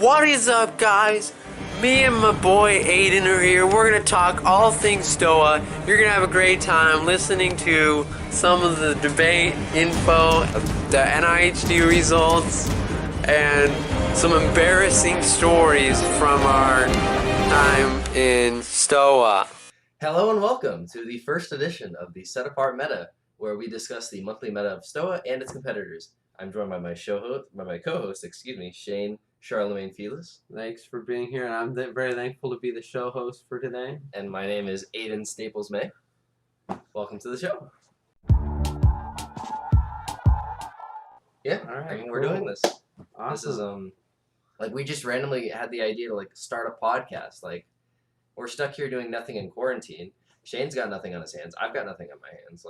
What is up, guys? Me and my boy Aiden are here. We're gonna talk all things Stoa. You're gonna have a great time listening to some of the debate info, the NIHD results, and some embarrassing stories from our time in Stoa. Hello and welcome to the first edition of the Set Apart Meta, where we discuss the monthly meta of Stoa and its competitors. I'm joined by my co-host, Shane Charlemagne Felis. Thanks for being here, and I'm very thankful to be the show host for today. And my name is Aiden Staples May. Welcome to the show. Yeah, all right, we're doing this. Awesome. This is we just randomly had the idea to start a podcast. We're stuck here doing nothing in quarantine. Shane's got nothing on his hands. I've got nothing on my hands.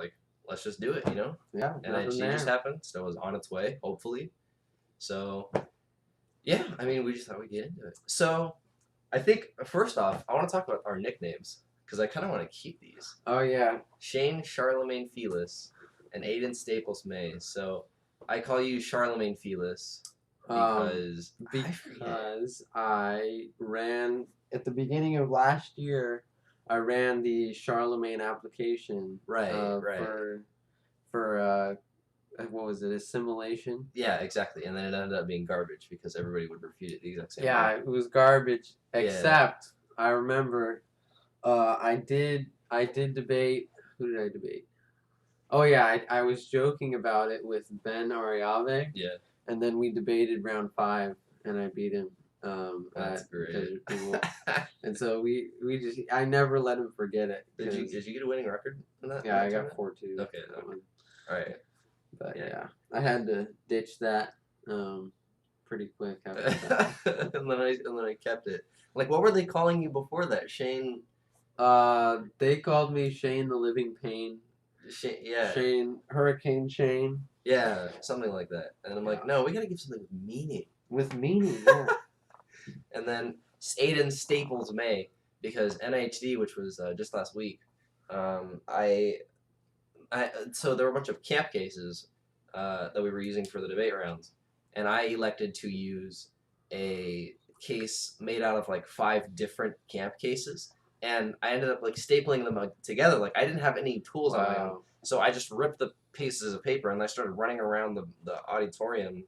Let's just do it, you know? Yeah. And NIHD just happened. Stoa's on its way, hopefully. So, yeah, we just thought we'd get into it. So, I think, first off, I want to talk about our nicknames, because I kind of want to keep these. Oh, yeah. Shane Charlemagne Felis and Aiden Staples May. So, I call you Charlemagne Felis because I ran, at the beginning of last year, I ran the Charlemagne application. Right. For what was it, assimilation? Yeah, exactly. And then it ended up being garbage because everybody would refute it the exact same way. Yeah, it was garbage, except I remember I did debate. Who did I debate? Oh, yeah, I was joking about it with Ben Ariave. Yeah. And then we debated round 5, and I beat him. That's great. And so I never let him forget it. Did you get a winning record in that? Yeah, I got 4-2. Okay. All right. But yeah, I had to ditch that pretty quick after that. and then I kept it. What were they calling you before that? Shane? They called me Shane the Living Pain. Shane, Hurricane Shane. Yeah, something like that. And I'm like, no, we gotta give something with meaning. With meaning, yeah. And then Aiden Staples May, because NIHD, which was just last week, so there were a bunch of camp cases that we were using for the debate rounds, and I elected to use a case made out of 5 different camp cases, and I ended up stapling them together. I didn't have any tools on my own, so I just ripped the pieces of paper and I started running around the auditorium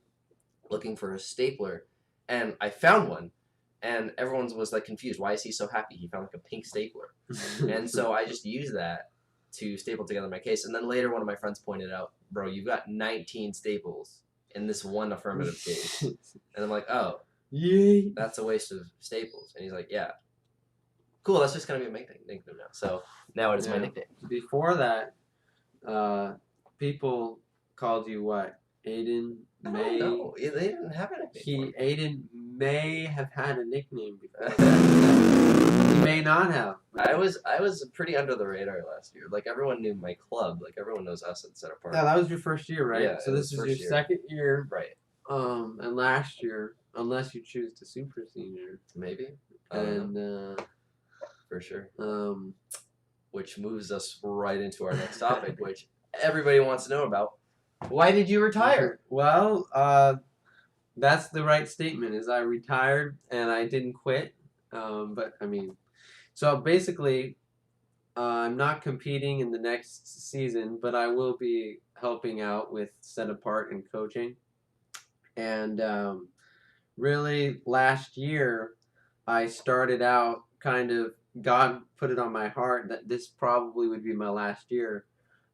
looking for a stapler, and I found one, and everyone was confused. Why is he so happy? He found a pink stapler. And so I just used that to staple together my case. And then later one of my friends pointed out, bro, you've got 19 staples in this one affirmative case. And I'm like, oh, yay, that's a waste of staples. And he's like, yeah. Cool, that's just going to be my nickname now. So now it is my nickname. Before that, people called you what? Aiden May? No, they didn't have a nickname. Aiden may have had a nickname before. He may not have. I was pretty under the radar last year. Everyone knew my club. Everyone knows us at Set Apart. Yeah, that was your first year, right? Yeah, so this is your second year. Right. And last year, unless you choose to super senior. Maybe. And for sure. Which moves us right into our next topic, which everybody wants to know about. Why did you retire? Well, that's the right statement. Is I retired and I didn't quit. So basically, I'm not competing in the next season, but I will be helping out with Set Apart and coaching. And really, last year, I started out God put it on my heart that this probably would be my last year.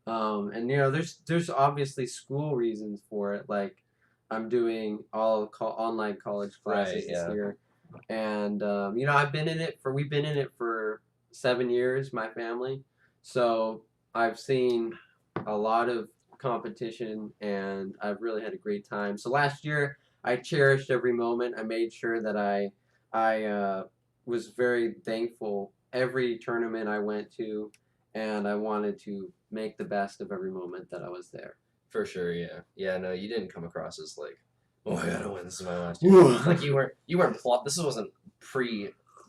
And there's obviously school reasons for it. I'm doing all online college classes this year, and we've been in it for 7 years, my family. So I've seen a lot of competition, and I've really had a great time. So last year I cherished every moment. I made sure that I was very thankful every tournament I went to, and I wanted to make the best of every moment that I was there. For sure, yeah. Yeah, no, you didn't come across as oh, I gotta win, this is my last year. you weren't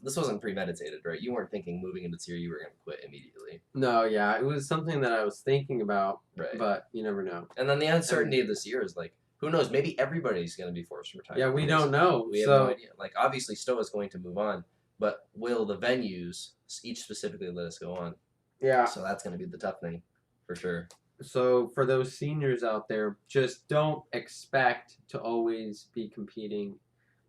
this wasn't premeditated, right? You weren't thinking moving into this year you were gonna quit immediately. No, yeah, it was something that I was thinking about, right. But you never know. And then the uncertainty of this year is who knows? Maybe everybody's going to be forced to retire. Yeah, we don't know. We have no idea. Like, obviously, Stoa is going to move on, but will the venues each specifically let us go on? Yeah. So that's going to be the tough thing, for sure. So for those seniors out there, just don't expect to always be competing,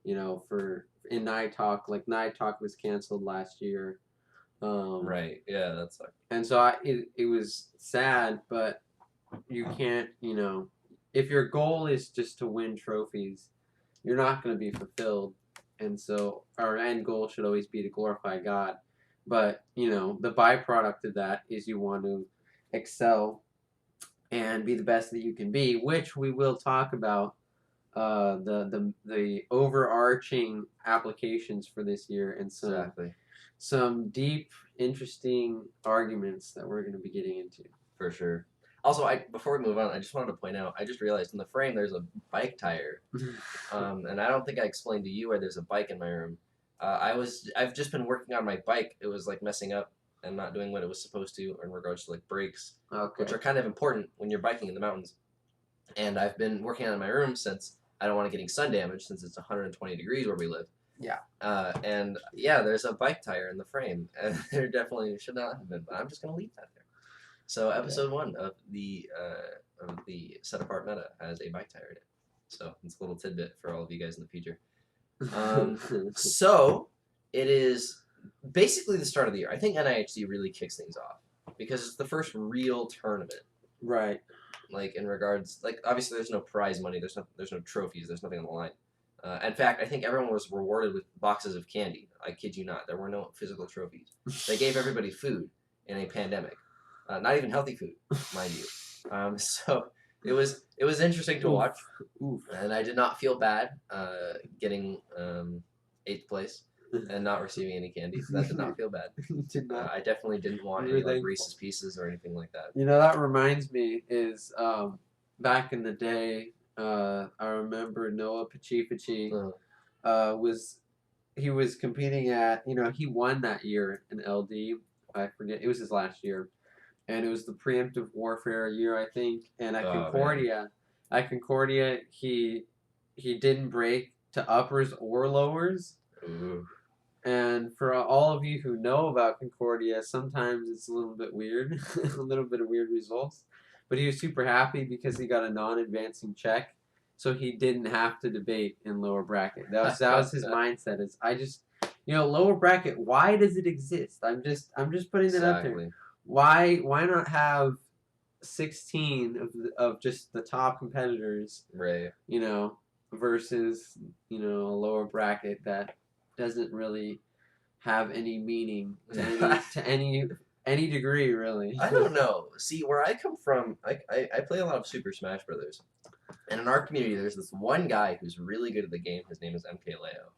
for in NIHD. Like NIHD was canceled last year. Right. Yeah, that's like. And so it was sad, but you can't, if your goal is just to win trophies, you're not going to be fulfilled. And so our end goal should always be to glorify God. But, the byproduct of that is you want to excel and be the best that you can be, which we will talk about the overarching applications for this year and some deep, interesting arguments that we're going to be getting into. For sure. Also, before we move on, I just wanted to point out, I just realized in the frame there's a bike tire. And I don't think I explained to you why there's a bike in my room. I've just been working on my bike. It was like messing up and not doing what it was supposed to in regards to like brakes, which are kind of important when you're biking in the mountains. And I've been working on it in my room since I don't want it getting sun damage since it's 120 degrees where we live. Yeah. And yeah, there's a bike tire in the frame, and there definitely should not have been, but I'm just gonna leave that there. So episode 1 of the set apart meta has a bike tire in it. So it's a little tidbit for all of you guys in the future. So it is basically the start of the year. I think NIHD really kicks things off because it's the first real tournament. Right. Like in regards, like obviously there's no prize money, there's no trophies, there's nothing on the line. In fact, I think everyone was rewarded with boxes of candy. I kid you not, there were no physical trophies. They gave everybody food in a pandemic, not even healthy food, mind you. So it was interesting to watch, and I did not feel bad getting 8th place and not receiving any candy. So that did not feel bad. Did not. I definitely didn't want any like Reese's Pieces or anything like that. That reminds me is back in the day, I remember Noah Pachifachi was competing at, he won that year in LD. I forget, it was his last year, and it was the preemptive warfare year, I think. And at Concordia, he didn't break to uppers or lowers. Ooh. And for all of you who know about Concordia, sometimes it's a little bit weird, a little bit of weird results. But he was super happy because he got a non-advancing check, so he didn't have to debate in lower bracket. That was his mindset. Is I just, lower bracket. Why does it exist? I'm just putting it up there. Why not have 16 of just the top competitors? Right. Versus a lower bracket that doesn't really have any meaning to any degree, really. I don't know. See, where I come from, I play a lot of Super Smash Brothers, and in our community, there's this one guy who's really good at the game. His name is MK Leo,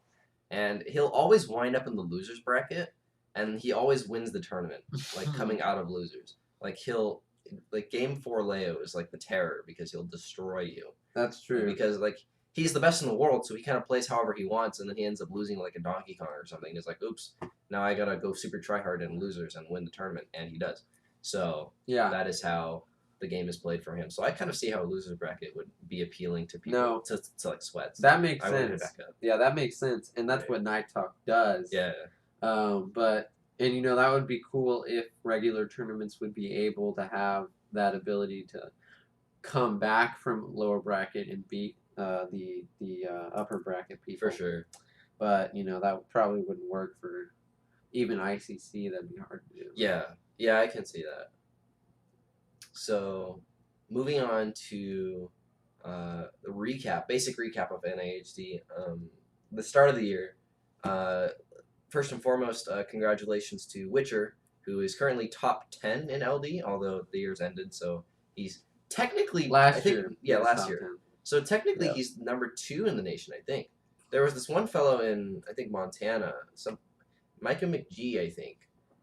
and he'll always wind up in the losers bracket, and he always wins the tournament, like coming out of losers. Like Game 4 Leo is like the terror because he'll destroy you. That's true. Because he's the best in the world, so he kind of plays however he wants, and then he ends up losing like a Donkey Kong or something. He's like, oops, now I gotta go super tryhard in losers and win the tournament, and he does. So yeah, that is how the game is played for him. So I kind of see how a losers bracket would be appealing to people to like sweats. That makes sense. Yeah, that makes sense, and that's what Night Talk does. Yeah. But that would be cool if regular tournaments would be able to have that ability to come back from lower bracket and beat the upper bracket people. For sure. But that probably wouldn't work for even ICC. That'd be hard to do. Yeah, I can see that. So moving on to the basic recap of NIHD. The start of the year. First and foremost, congratulations to Witcher, who is currently top 10 in LD, although the year's ended, so he's technically last year. So technically he's number 2 in the nation, I think. There was this one fellow in, I think, Montana, Micah McGee, I think,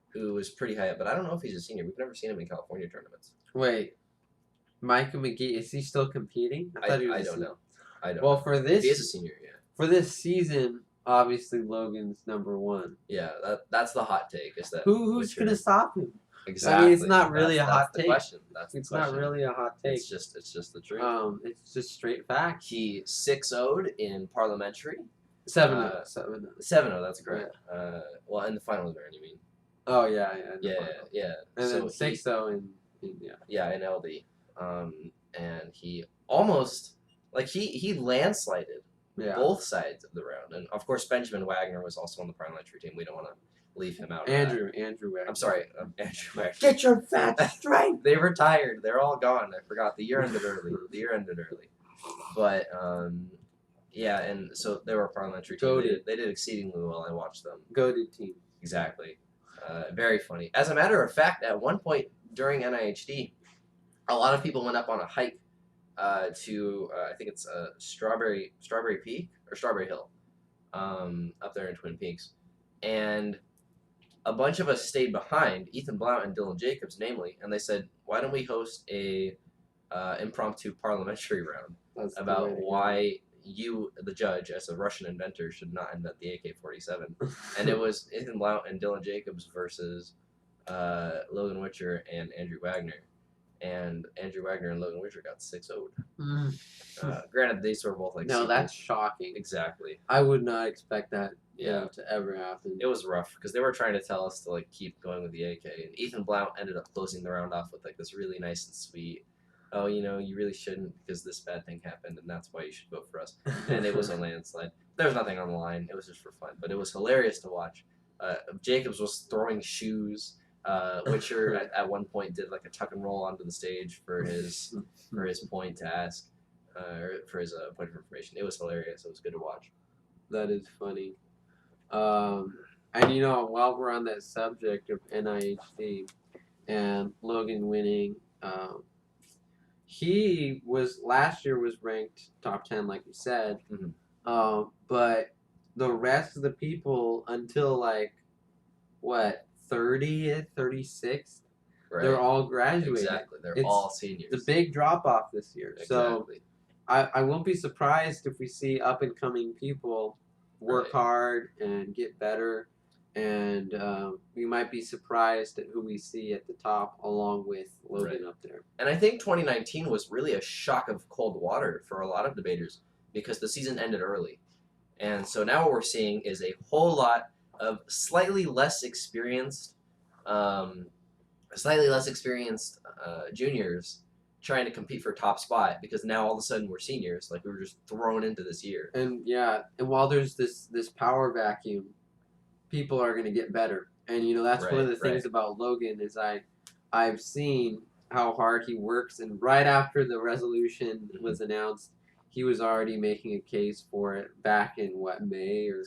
who was pretty high up, but I don't know if he's a senior. We've never seen him in California tournaments. Wait, Micah McGee, is he still competing? I don't know. Well, for this, he is a senior, yeah. For this season, obviously Logan's number one. Yeah, that's the hot take. Is that Who's Witcher? gonna stop him? Exactly. I mean, it's not really a That's hot the take. question. That's the It's question. not really a hot take. It's just the truth. It's just straight fact. He 6-0'd in parliamentary. 7-0. 7-0. That's correct. Well, in the finals round, you mean? Oh yeah. Yeah. And so then 6-0 in yeah. Yeah, in LD. And he almost he landslided both sides of the round, and of course Benjamin Wagner was also on the parliamentary team. We don't want to leave him out. Andrew Wagner. I'm sorry, Andrew Wagner. Get your fat straight. They retired. They're all gone. I forgot. The year ended early. But yeah, and so they were a parliamentary team. They did exceedingly well. I watched them. Goated team. Exactly. Very funny. As a matter of fact, at one point during NIHD, a lot of people went up on a hike to I think it's Strawberry Peak or Strawberry Hill, up there in Twin Peaks, and a bunch of us stayed behind, Ethan Blount and Dylan Jacobs, namely, and they said, "Why don't we host a impromptu parliamentary round about why you, the judge, as a Russian inventor, should not invent the AK-47?" And it was Ethan Blount and Dylan Jacobs versus Logan Witcher and Andrew Wagner. And Andrew Wagner and Logan Witcher got 6-0'd. Granted, these were both No, that's shocking. Exactly. I would not expect that to ever happen. It was rough because they were trying to tell us to keep going with the AK, and Ethan Blount ended up closing the round off with this really nice and sweet, "Oh, you really shouldn't because this bad thing happened, and that's why you should vote for us." And it was a landslide. There was nothing on the line. It was just for fun, but it was hilarious to watch. Jacobs was throwing shoes. Witcher at one point did a tuck and roll onto the stage for his point to ask, or for his point of information. It was hilarious. It was good to watch. That is funny. And while we're on that subject of NIHD and Logan winning, he was last year was ranked top 10, like you said. Mm-hmm. But the rest of the people until 30th, 36th, right. They're all graduating. Exactly, they're all seniors. The big drop off this year. Exactly. So I won't be surprised if we see up and coming people work hard and get better, and we might be surprised at who we see at the top along with Logan up there. And I think 2019 was really a shock of cold water for a lot of debaters because the season ended early, and so now what we're seeing is a whole lot of slightly less experienced juniors trying to compete for top spot because now all of a sudden we're seniors, we were just thrown into this year. And while there's this power vacuum, people are going to get better. And that's one of the things about Logan is I've seen how hard he works, and right after the resolution was announced, he was already making a case for it back in May or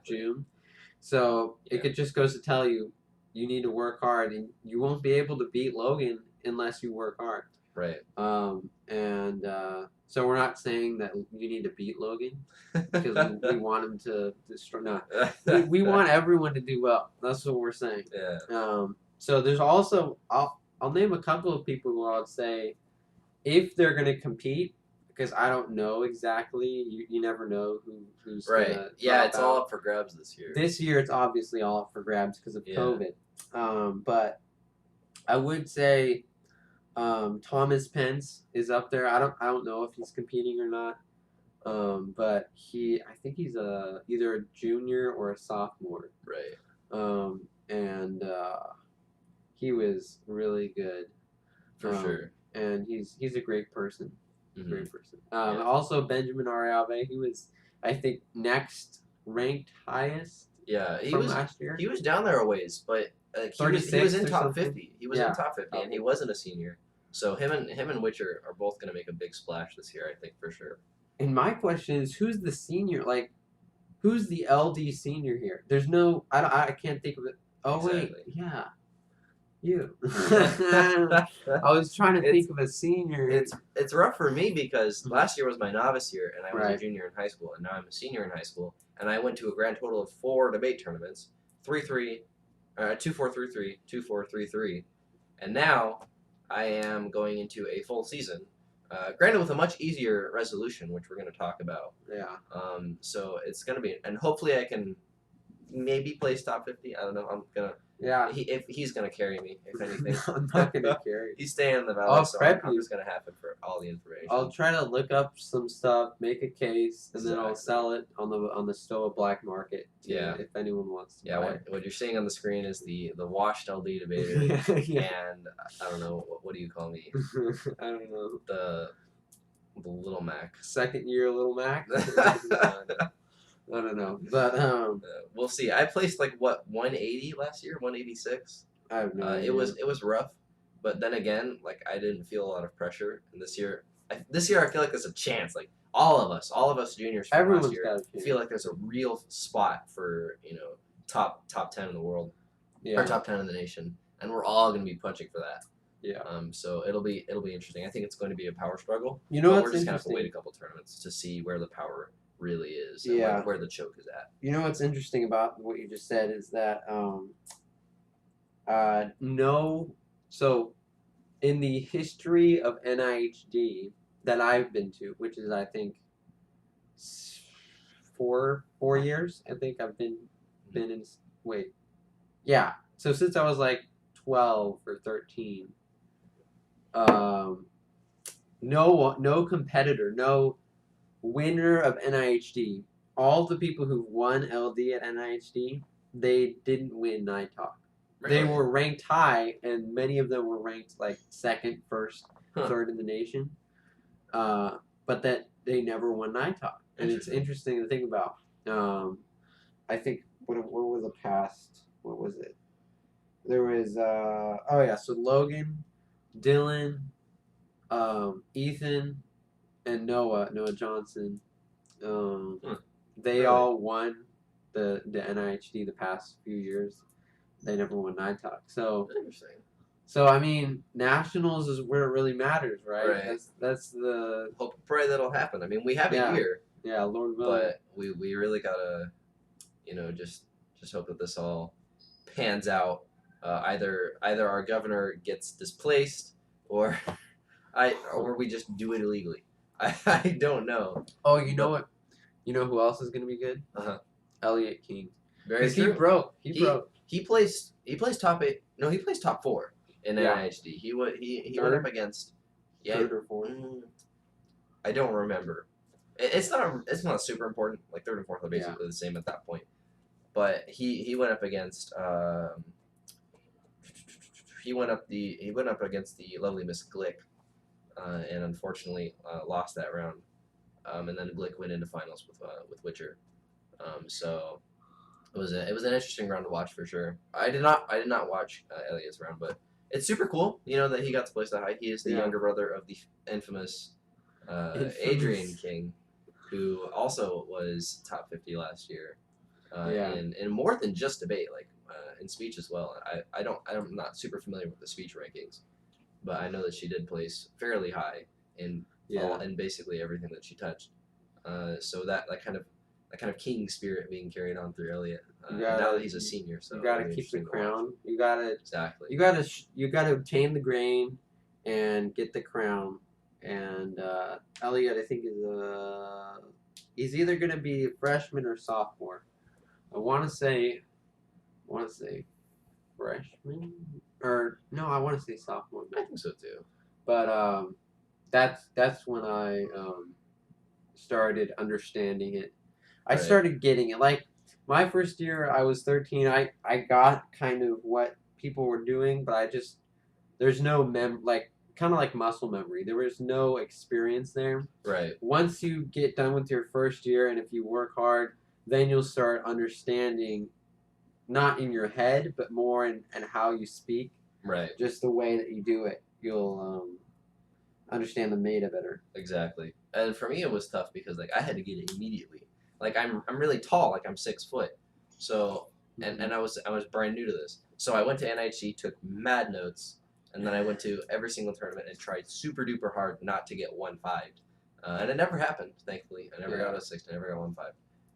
June. So it just goes to tell you need to work hard, and you won't be able to beat Logan unless you work hard. Right. So we're not saying that you need to beat Logan because we want him to destroy. No, we want everyone to do well. That's what we're saying. Yeah. So there's also I'll name a couple of people who I would say if they're going to compete, because I don't know exactly. You never know who's right. Yeah, it's all up for grabs this year. This year, it's obviously all up for grabs because of COVID. But I would say Thomas Pence is up there. I don't know if he's competing or not. But I think he's either a junior or a sophomore. Right. And he was really good. For sure. And he's a great person. Mm-hmm. Great person. Also, Benjamin Ariave, he was, I think, next ranked highest. Yeah, last year. He was down there a ways, but he was in top 50. He was in top 50, and he wasn't a senior. So him and Witcher are both going to make a big splash this year, I think, for sure. And my question is, who's the senior? Who's the LD senior here? There's no. I can't think of it. Oh exactly. Wait, yeah. You. I was trying to think of a senior. It's rough for me because last year was my novice year, and I was a junior in high school, and now I'm a senior in high school, and I went to a grand total of 4 debate tournaments, 2-4-3-3, 2-4-3-3, and now I am going into a full season Granted, with a much easier resolution, which we're going to talk about. Yeah. So it's going to be, and hopefully I can maybe place top 50. I don't know. I'm gonna. Yeah. If he's gonna carry me, if anything. I'm not gonna carry. He's staying in the valley, I'll so prep I'm you. just gonna have him for all the information. I'll try to look up some stuff, make a case, and then I'll Exactly. sell it on the Stoa black market. Yeah. If anyone wants to Yeah. buy What you're seeing on the screen is the washed LD debater, it. Yeah. and I don't know what do you call me? I don't know. The little Mac. Second year little Mac. I don't know, but We'll see. I placed like what 180 last year, 186. I have no idea. It was rough, but then again, like I didn't feel a lot of pressure. And this year I feel like there's a chance. Like all of us juniors from Everyone's last year, got a chance. feel like there's a real spot for top 10 in the world Yeah. or top 10 in the nation, and we're all gonna be punching for that. Yeah. So it'll be interesting. I think it's going to be a power struggle. You know but what's we're just gonna have to interesting? wait a couple tournaments to see where the power really is. Yeah. And where the choke is at. You know what's interesting about what you just said is that no. So in the history of NIHD that I've been to, which is I think 4 years. I think I've been in. Wait, yeah. So since I was like 12 or 13, no competitor, no winner of NIHD. All the people who won LD at NIHD, they didn't win Nighthawk. They were ranked high, and many of them were ranked like second, first, third in the nation. But that they never won Nighthawk, and it's interesting to think about. I think what were the past? What was it? There was so Logan, Dylan, Ethan, and Noah Johnson. They all won the NIHD the past few years. They never won Nighthawk. So interesting. So I mean, nationals is where it really matters, right? Right. That's the hope and pray that'll happen. I mean, we have a year. Yeah, Lord willing. But we really gotta, just hope that this all pans out. Either our governor gets displaced, or we just do it illegally. I don't know. Oh, you know what? You know who else is gonna be good? Elliot King. Very true. He broke. He placed top 8. No, he placed top 4 in NIHD. He went up against third or fourth. I don't remember. It's not super important. Like third and fourth are basically the same at that point. But he went up against he went up against the lovely Miss Glick, and unfortunately lost that round. And then Glick went into finals with Witcher. So it was an interesting round to watch for sure. I did not watch Elliot's round, but it's super cool. That he got to place that high. He is the younger brother of the infamous Adrian King, who also was top 50 last year. In more than just debate, like in speech as well. I'm not super familiar with the speech rankings, but I know that she did place fairly high in basically everything that she touched. So that kind of king spirit being carried on through Elliot. Now that he's a senior, so you gotta keep the crown. You gotta obtain the grain and get the crown. And Elliot, I think, he's either gonna be a freshman or sophomore. I want to say freshman, or no, I want to say sophomore. I think so too. But that's when I started understanding it. I started getting it. Like my first year, I was 13. I got kind of what people were doing, but there's no kind of like muscle memory. There was no experience there. Right. Once you get done with your first year, and if you work hard, then you'll start understanding, not in your head, but more in how you speak. Right. Just the way that you do it, you'll understand the meta better. Exactly. And for me, it was tough because like I had to get it immediately. Like I'm really tall, like I'm 6 foot. So and I was brand new to this. So I went to NIHD, took mad notes, and then I went to every single tournament and tried super duper hard not to get 1-5. And it never happened, thankfully. I never got a 6, I never got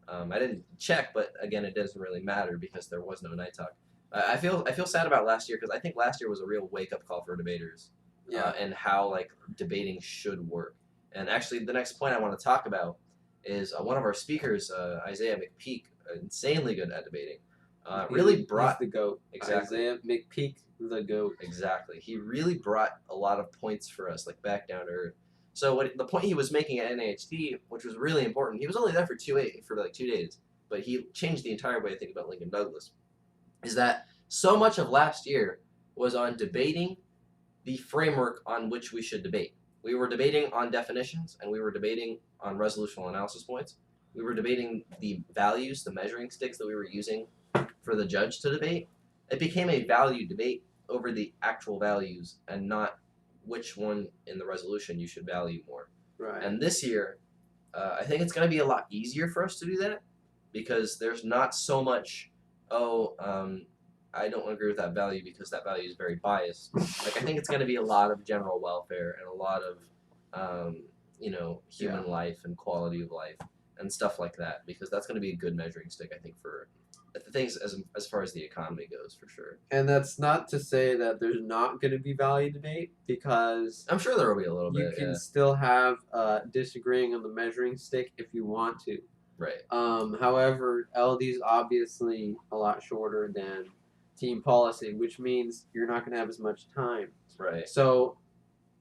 1-5. I didn't check, but again, it doesn't really matter because there was no Nighthawk. I feel sad about last year because I think last year was a real wake up call for debaters. and how like debating should work. And actually, the next point I want to talk about is one of our speakers, Isaiah McPeak, insanely good at debating. Really brought he's the goat. exactly Isaiah McPeak, the goat. exactly. He really brought a lot of points for us, like back down to earth. So what the point he was making at NIHD, which was really important, he was only there for like 2 days, but he changed the entire way I think about Lincoln Douglas. Is that so much of last year was on debating the framework on which we should debate. We were debating on definitions, and we were debating on resolutional analysis points. We were debating the values, the measuring sticks that we were using for the judge to debate. It became a value debate over the actual values and not which one in the resolution you should value more. Right. And this year, I think it's going to be a lot easier for us to do that because there's not so much, I don't agree with that value because that value is very biased. Like I think it's going to be a lot of general welfare and a lot of, human life and quality of life and stuff like that because that's going to be a good measuring stick, I think, for things as far as the economy goes, for sure. And that's not to say that there's not going to be value debate because I'm sure there will be a little you bit. can still have disagreeing on the measuring stick if you want to. Right. However, LD is obviously a lot shorter than team policy, which means you're not going to have as much time. Right. So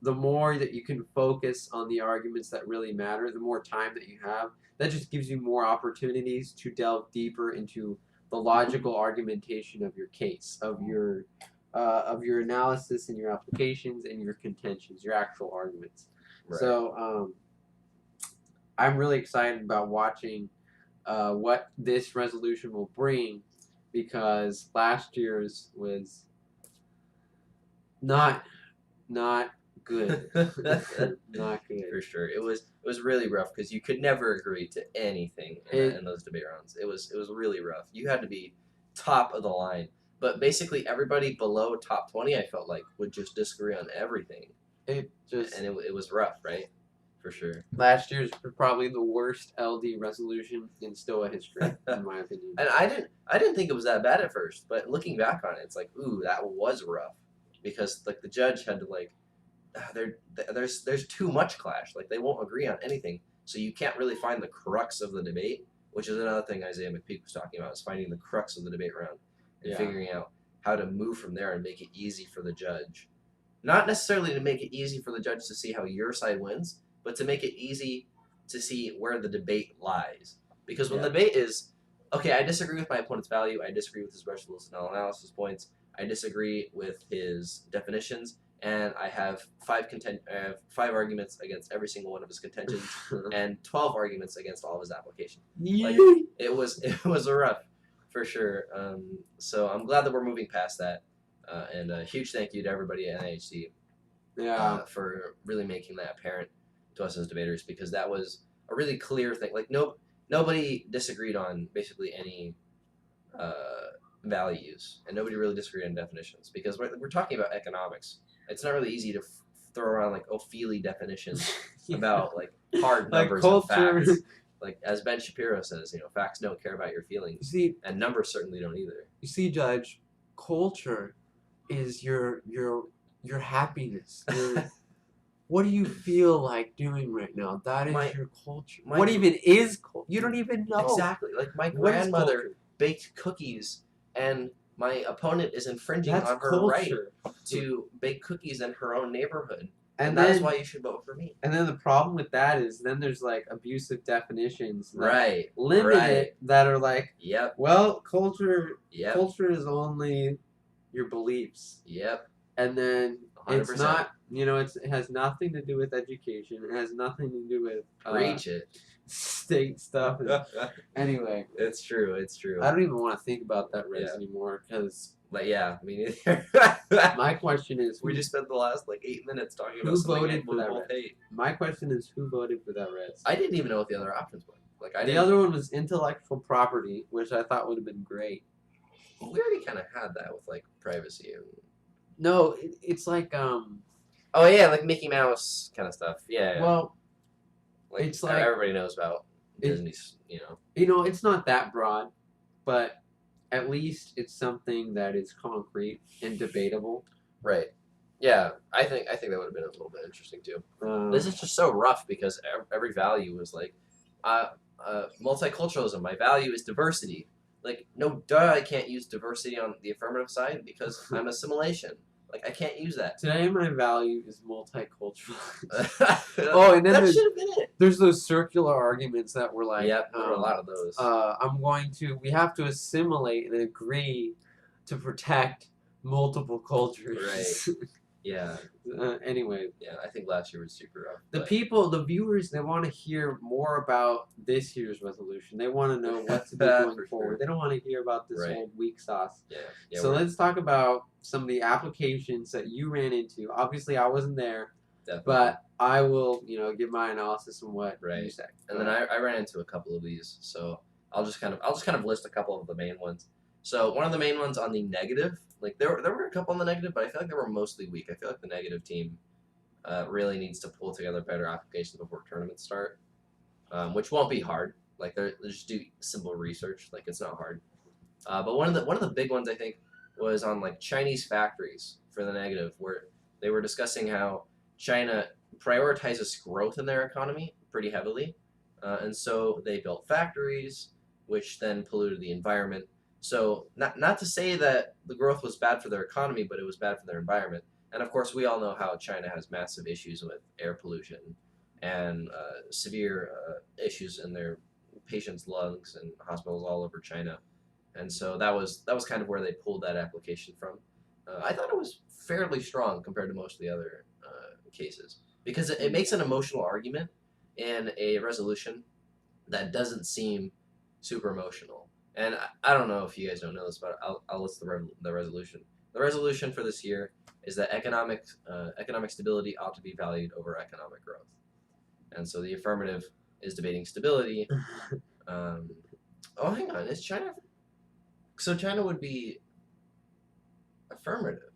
the more that you can focus on the arguments that really matter, the more time that you have, that just gives you more opportunities to delve deeper into the logical argumentation of your case, of your analysis and your applications and your contentions, your actual arguments. Right. So I'm really excited about watching what this resolution will bring because last year's was not good. Not good. For sure. It was really rough because you could never agree to anything in those debate rounds. It was really rough. You had to be top of the line. But basically everybody below top 20, I felt like, would just disagree on everything. And it was rough, right? For sure. Last year's probably the worst LD resolution in Stoa history, in my opinion. And I didn't think it was that bad at first, but looking back on it, it's like, ooh, that was rough. Because like the judge had to like there's too much clash. Like they won't agree on anything. So you can't really find the crux of the debate, which is another thing Isaiah McPeak was talking about, is finding the crux of the debate round and figuring out how to move from there and make it easy for the judge. Not necessarily to make it easy for the judge to see how your side wins, but to make it easy to see where the debate lies. Because when the debate is, okay, I disagree with my opponent's value, I disagree with his resolutional analysis points, I disagree with his definitions, and I have five arguments against every single one of his contentions, and 12 arguments against all of his applications. Like it was a rough, for sure. So I'm glad that we're moving past that, and a huge thank you to everybody at NIHD for really making that apparent to us as debaters, because that was a really clear thing. Like nobody disagreed on basically any values, and nobody really disagreed on definitions, because we're talking about economics. It's not really easy to throw around like Feely definitions about like hard numbers and facts. Like as Ben Shapiro says, facts don't care about your feelings, and numbers certainly don't either. You see, Judge, culture is your happiness. What do you feel like doing right now? That is your culture. What even is culture? You don't even know. Exactly. Like my grandmother baked cookies, and my opponent is infringing on her right to bake cookies in her own neighborhood. And that is why you should vote for me. And then the problem with that is then there's like abusive definitions that limit it, that are like, well, culture is only your beliefs. And then 100%. It's not, it has nothing to do with education. It has nothing to do with state stuff. Anyway, it's true. I don't even want to think about that res anymore because. But yeah, me neither. My question is, we just spent the last 8 minutes talking about something voted for that res? My question is, who voted for that res? I didn't even know what the other options were. The other one was intellectual property, which I thought would have been great. We already kind of had that with privacy and. No, it's like Oh yeah, like Mickey Mouse kind of stuff. Yeah. Well, it's like everybody knows about Disney's. It's not that broad, but at least it's something that is concrete and debatable. Right. Yeah, I think that would have been a little bit interesting too. This is just so rough because every value was like, uh, multiculturalism. My value is diversity. Like, no, duh, I can't use diversity on the affirmative side because I'm assimilation. Like, I can't use that. Today, my value is multicultural. Oh, and then That should have been it. there's those circular arguments that were like, Yep, there were a lot of those. we have to assimilate and agree to protect multiple cultures. Right. Yeah. Anyway, Yeah, I think last year was super rough. the viewers, they want to hear more about this year's resolution. They want to know what to do going forward. Sure. They don't want to hear about this Right. old weak sauce. Yeah. So let's talk about some of the applications that you ran into. Obviously, I wasn't there, definitely. but I will, give my analysis on what you said. And then I ran into a couple of these, so I'll just kind of list a couple of the main ones. So one of the main ones on the negative, like there were a couple on the negative, but I feel like they were mostly weak. I feel like the negative team really needs to pull together better applications before tournaments start, which won't be hard. Like they just do simple research. Like it's not hard. But one of the big ones I think was on like Chinese factories for the negative, where they were discussing how China prioritizes growth in their economy pretty heavily, and so they built factories, which then polluted the environment. So not to say that the growth was bad for their economy, but it was bad for their environment. And of course, we all know how China has massive issues with air pollution and severe issues in their patients' lungs and hospitals all over China. And so that was kind of where they pulled that application from. I thought it was fairly strong compared to most of the other cases because it makes an emotional argument in a resolution that doesn't seem super emotional. And I don't know if you guys don't know this, but I'll list the resolution. The resolution for this year is that economic stability ought to be valued over economic growth. And so the affirmative is debating stability. Oh, hang on. Is China... So China would be affirmative.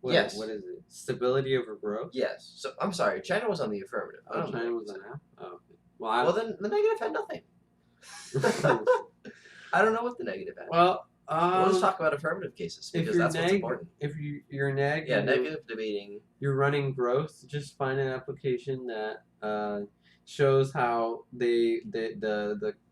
Yes. What is it? Stability over growth? Yes. So I'm sorry. China was on the affirmative. Oh, China was on that? Oh, okay. Well, then the negative had nothing. I don't know what the negative had. Well, let's talk about affirmative cases because that's what's important. If you're neg, negative debating. You're running growth. Just find an application that shows how the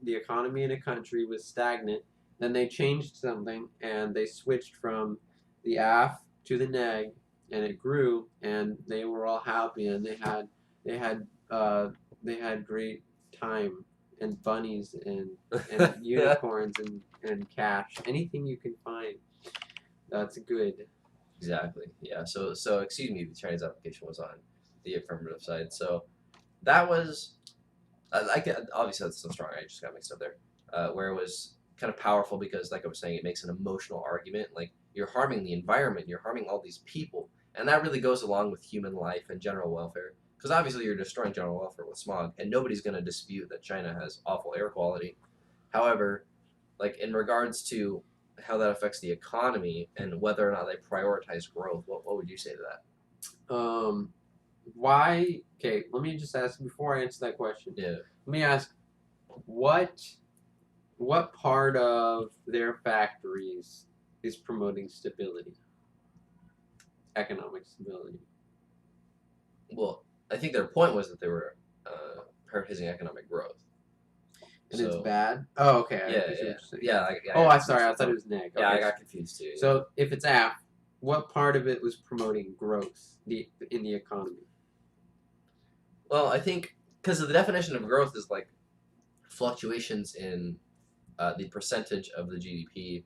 economy in a country was stagnant. Then they changed something and they switched from the AF to the neg, and it grew, and they were all happy, and they had great time and bunnies and unicorns and cash. Anything you can find, that's good. Exactly. Yeah. So excuse me, the Chinese application was on the affirmative side. So that was obviously that's so strong. I just got mixed up there. Where it was kind of powerful because, like I was saying, it makes an emotional argument. Like you're harming the environment, you're harming all these people, and that really goes along with human life and general welfare. Because obviously you're destroying general welfare with smog, and nobody's going to dispute that China has awful air quality. However, like in regards to how that affects the economy and whether or not they prioritize growth, what would you say to that? Why? Okay, let me just ask before I answer that question. Yeah. Let me ask, what part of their factories is promoting stability, economic stability? Well, I think their point was that they were prioritizing economic growth. And it's bad? Oh, okay. Yeah. I'm sorry. I thought it was neg. Okay. Yeah, I got confused too. So if it's AF, what part of it was promoting growth in the economy? Well, I think because the definition of growth is like fluctuations in the percentage of the GDP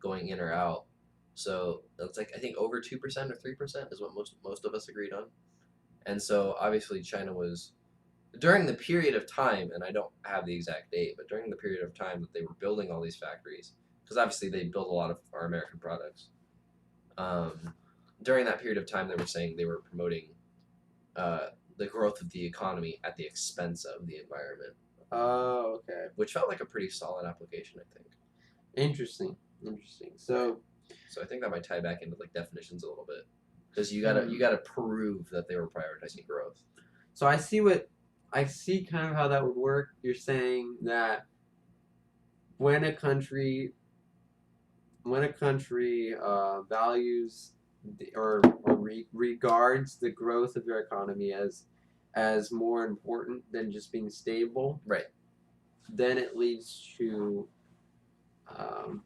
going in or out. So it's like I think over 2% or 3% is what most of us agreed on. And so obviously China was during the period of time, and I don't have the exact date, but during the period of time that they were building all these factories, because obviously they build a lot of our American products. During that period of time, they were saying they were promoting the growth of the economy at the expense of the environment. Oh, okay. Which felt like a pretty solid application, I think. Interesting. So I think that might tie back into like definitions a little bit, because you gotta prove that they were prioritizing growth. So I see kind of how that would work. You're saying that when a country values regards the growth of your economy as more important than just being stable, Right. then it leads to um,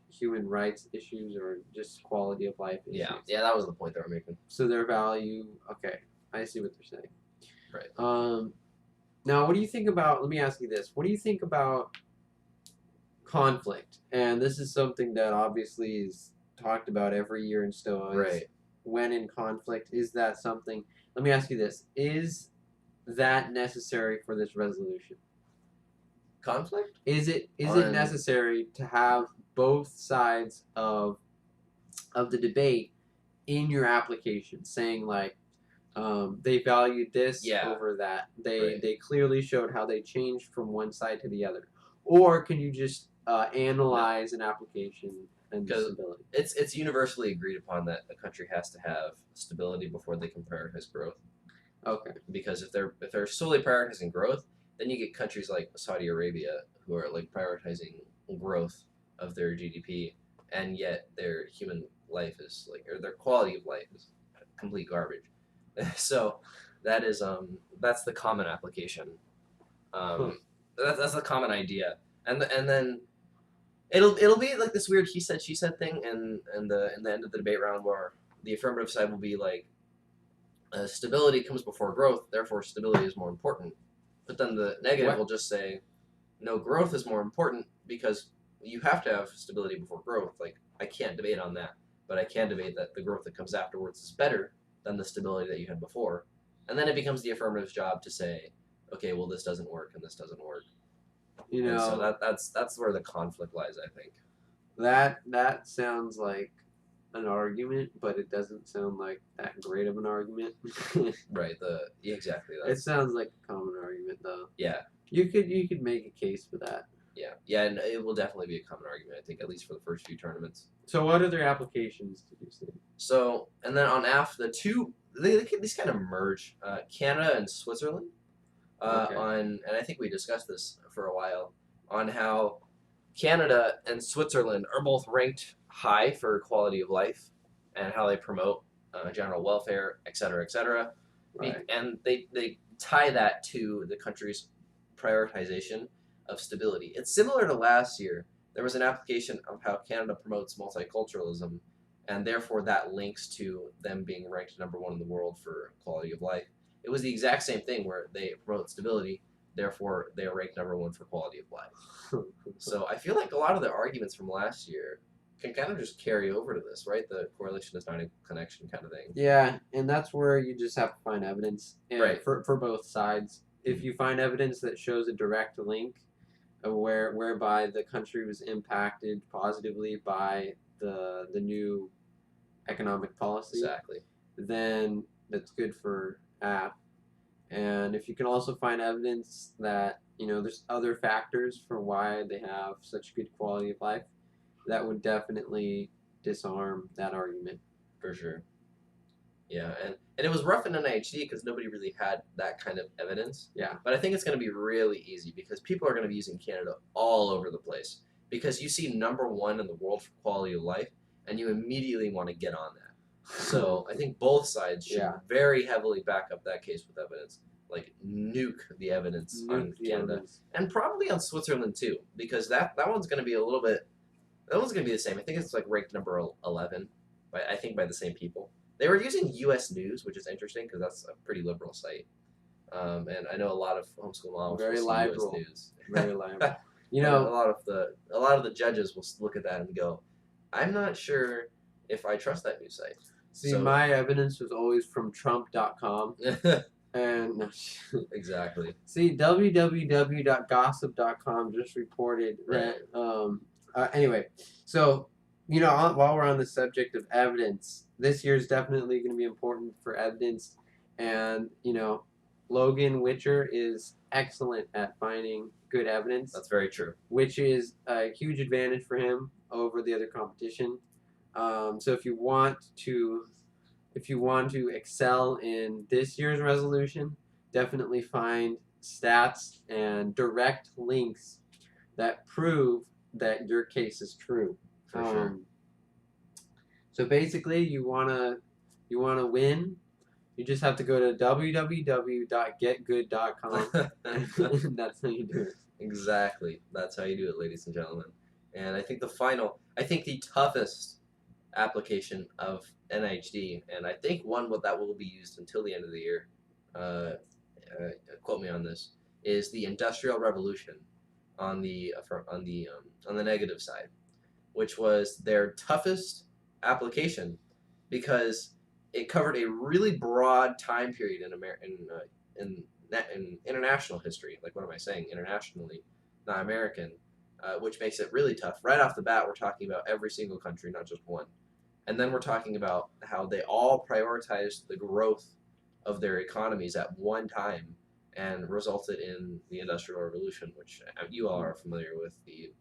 human rights issues or just quality of life issues. Yeah, that was the point they were making. So their value. Okay, I see what they're saying. Right. Now, what do you think about? Let me ask you this: what do you think about conflict? And this is something that obviously is talked about every year in Stoa. Right. When in conflict, is that something? Let me ask you this: is that necessary for this resolution? Conflict? Is it necessary to have both sides of the debate in your application, saying like they valued this over that? They clearly showed how they changed from one side to the other. Or can you just analyze an application and stability? It's universally agreed upon that a country has to have stability before they can prioritize growth. Okay. Because if they're solely prioritizing growth, then you get countries like Saudi Arabia who are like prioritizing growth of their GDP, and yet their human life is like, or their quality of life is complete garbage. So that's the common application. That's the common idea, and then it'll be like this weird he said she said thing, and in the end of the debate round where the affirmative side will be like, stability comes before growth, therefore stability is more important. But then the negative will just say, no, growth is more important because you have to have stability before growth. Like, I can't debate on that, but I can debate that the growth that comes afterwards is better than the stability that you had before. And then it becomes the affirmative's job to say, okay, well, this doesn't work and this doesn't work. And so that's where the conflict lies, I think. That sounds like an argument, but it doesn't sound like that great of an argument. Right. Exactly. It sounds like a common argument, though. Yeah. You could make a case for that. Yeah, and it will definitely be a common argument, I think, at least for the first few tournaments. So what other applications did you see? So, and then on AF, these kind of merge, Canada and Switzerland. Okay. And I think we discussed this for a while, on how Canada and Switzerland are both ranked high for quality of life and how they promote general welfare, et cetera, et cetera. Right. And they tie that to the country's prioritization of stability. It's similar to last year. There was an application of how Canada promotes multiculturalism, and therefore that links to them being ranked #1 in the world for quality of life. It was the exact same thing where they promote stability, therefore they are ranked #1 for quality of life. So I feel like a lot of the arguments from last year can kind of just carry over to this, right? The correlation is not a connection kind of thing. Yeah, and that's where you just have to find evidence, Right. for both sides. If you find evidence that shows a direct link, whereby the country was impacted positively by the new economic policy, Exactly. then that's good for app. And if you can also find evidence that there's other factors for why they have such good quality of life, that would definitely disarm that argument. For sure. Yeah, and it was rough in NIHD because nobody really had that kind of evidence. Yeah. But I think it's going to be really easy because people are going to be using Canada all over the place because you see #1 in the world for quality of life, and you immediately want to get on that. So I think both sides should very heavily back up that case with evidence. Like, nuke the evidence on Canada. And probably on Switzerland too, because that one's going to be a little bit, that one's going to be the same. I think it's like ranked #11, I think by the same people. They were using U.S. News, which is interesting because that's a pretty liberal site. And I know a lot of homeschool moms very will see liberal. U.S. News. Very liberal. A lot of the judges will look at that and go, I'm not sure if I trust that news site. See, my evidence was always from Trump.com. And exactly. See, www.gossip.com just reported that. Anyway, so while we're on the subject of evidence, this year is definitely going to be important for evidence, and Logan Witcher is excellent at finding good evidence. That's very true. Which is a huge advantage for him over the other competition. So if you want to excel in this year's resolution, definitely find stats and direct links that prove that your case is true. For sure. So basically, you wanna win. You just have to go to www.getgood.com, and that's how you do it. Exactly. That's how you do it, ladies and gentlemen. And I think the toughest application of NIHD, and I think one that will be used until the end of the year, uh, quote me on this, is the Industrial Revolution on the negative side, which was their toughest application because it covered a really broad time period in international history. Like, what am I saying? Internationally, not American, which makes it really tough. Right off the bat, we're talking about every single country, not just one. And then we're talking about how they all prioritized the growth of their economies at one time and resulted in the Industrial Revolution, which you all are familiar with the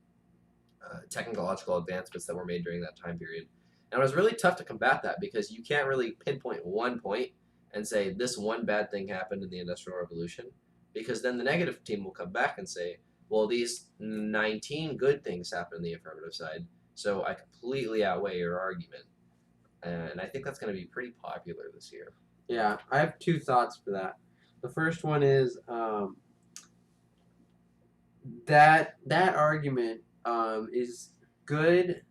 technological advancements that were made during that time period. And it was really tough to combat that because you can't really pinpoint one point and say this one bad thing happened in the Industrial Revolution, because then the negative team will come back and say, well, these 19 good things happened on the affirmative side, so I completely outweigh your argument. And I think that's going to be pretty popular this year. Yeah, I have two thoughts for that. The first one is that argument is good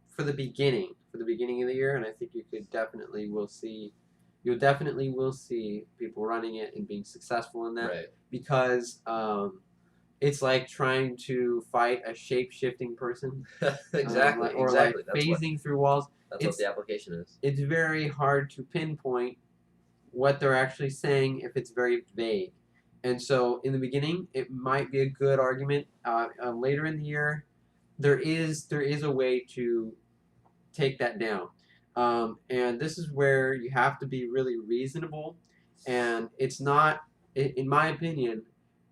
for the beginning of the year, and I think you'll definitely will see people running it and being successful in that, Right. because it's like trying to fight a shape shifting person, Exactly. or Exactly. like phasing through walls. That's what the application is. It's very hard to pinpoint what they're actually saying if it's very vague. And so in the beginning, it might be a good argument. Later in the year, there is a way to take that down. And this is where you have to be really reasonable. And it's not, in my opinion,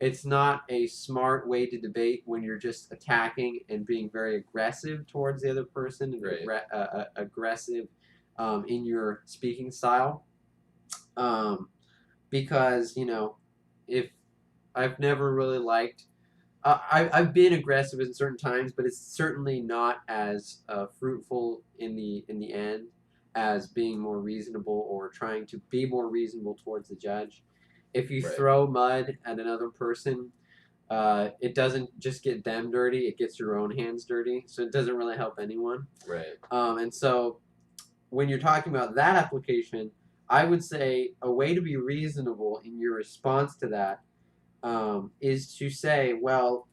it's not a smart way to debate when you're just attacking and being very aggressive towards the other person and Right. aggressive in your speaking style. Um, because if I've never really liked. I've been aggressive in certain times, but it's certainly not as fruitful in the end as being more reasonable or trying to be more reasonable towards the judge. If you Right. throw mud at another person, it doesn't just get them dirty; it gets your own hands dirty. So it doesn't really help anyone. Right. And so when you're talking about that application, I would say a way to be reasonable in your response to that is to say, well,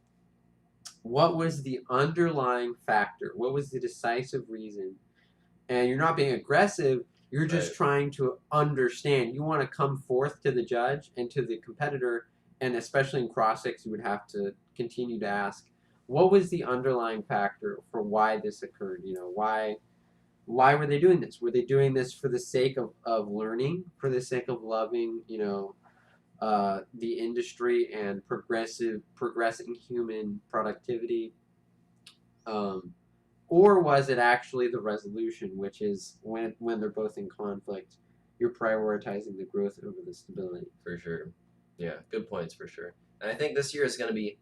what was the underlying factor? What was the decisive reason? And you're not being aggressive, you're just Right. trying to understand. You want to come forth to the judge and to the competitor, and especially in cross-ex, you would have to continue to ask, what was the underlying factor for why this occurred? Why were they doing this? Were they doing this for the sake of learning, for the sake of loving, the industry and progressing human productivity, um, or was it actually the resolution, which is when they're both in conflict, you're prioritizing the growth over the stability. For sure. Yeah, good points for sure. And I think this year is going to be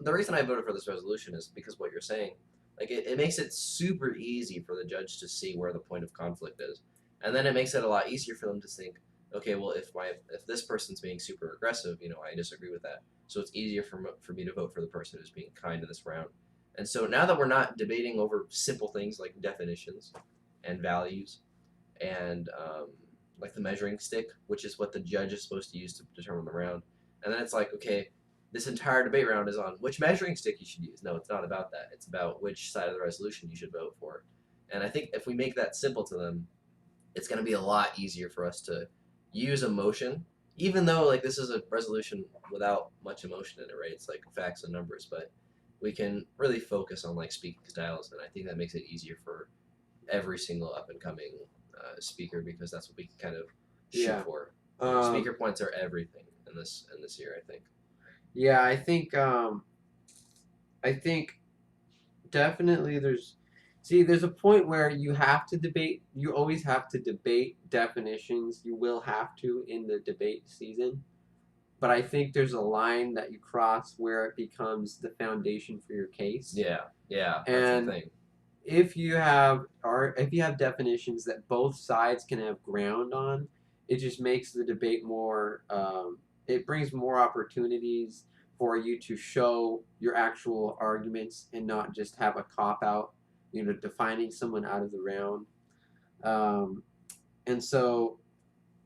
the reason I voted for this resolution is because what you're saying, like it makes it super easy for the judge to see where the point of conflict is, and then it makes it a lot easier for them to think, okay, well if this person's being super aggressive, I disagree with that, so it's easier for me to vote for the person who's being kind in this round. And so now that we're not debating over simple things like definitions and values and like the measuring stick, which is what the judge is supposed to use to determine the round. And then it's like, okay, this entire debate round is on which measuring stick you should use. No, it's not about that. It's about which side of the resolution you should vote for. And I think if we make that simple to them, it's going to be a lot easier for us to use emotion, even though like this is a resolution without much emotion in it, right? It's like facts and numbers, but we can really focus on like speaking styles, and I think that makes it easier for every single up and coming speaker, because that's what we can kind of shoot Yeah. for. Um, Speaker points are everything in this year, I think. yeah, I think definitely there's a point where you have to debate. You always have to debate definitions. You will have to in the debate season. But I think there's a line that you cross where it becomes the foundation for your case. Yeah, that's the And thing. if you have definitions that both sides can have ground on, it just makes the debate more. It brings more opportunities for you to show your actual arguments and not just have a cop out. Defining someone out of the round. Um, and so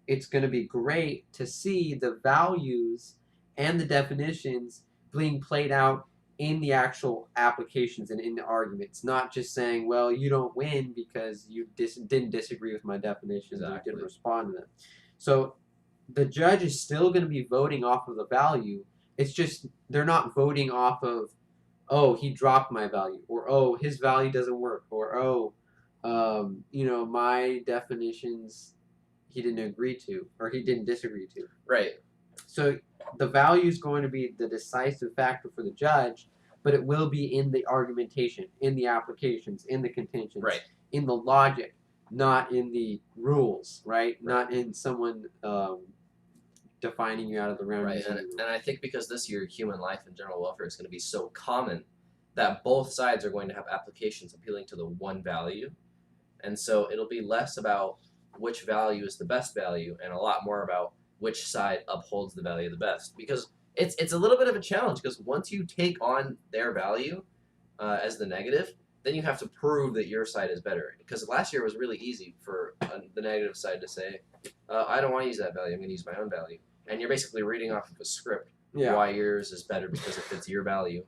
it's going to be great to see the values and the definitions being played out in the actual applications and in the arguments, not just saying, well, you don't win because you didn't disagree with my definitions or Exactly. didn't respond to them. So the judge is still going to be voting off of the value. It's just they're not voting off of, oh, he dropped my value, or oh, his value doesn't work, or oh, my definitions he didn't agree to or he didn't disagree to. Right. So the value is going to be the decisive factor for the judge, but it will be in the argumentation, in the applications, in the contentions, Right. in the logic, not in the rules, right? Right. Not in someone defining you out of the round. Right, and I think because this year human life and general welfare is going to be so common that both sides are going to have applications appealing to the one value, and so it'll be less about which value is the best value and a lot more about which side upholds the value the best. Because it's a little bit of a challenge because once you take on their value as the negative, then you have to prove that your side is better. Because last year was really easy for the negative side to say, I don't want to use that value, I'm going to use my own value. And you're basically reading off of a script why yours is better because it fits your value,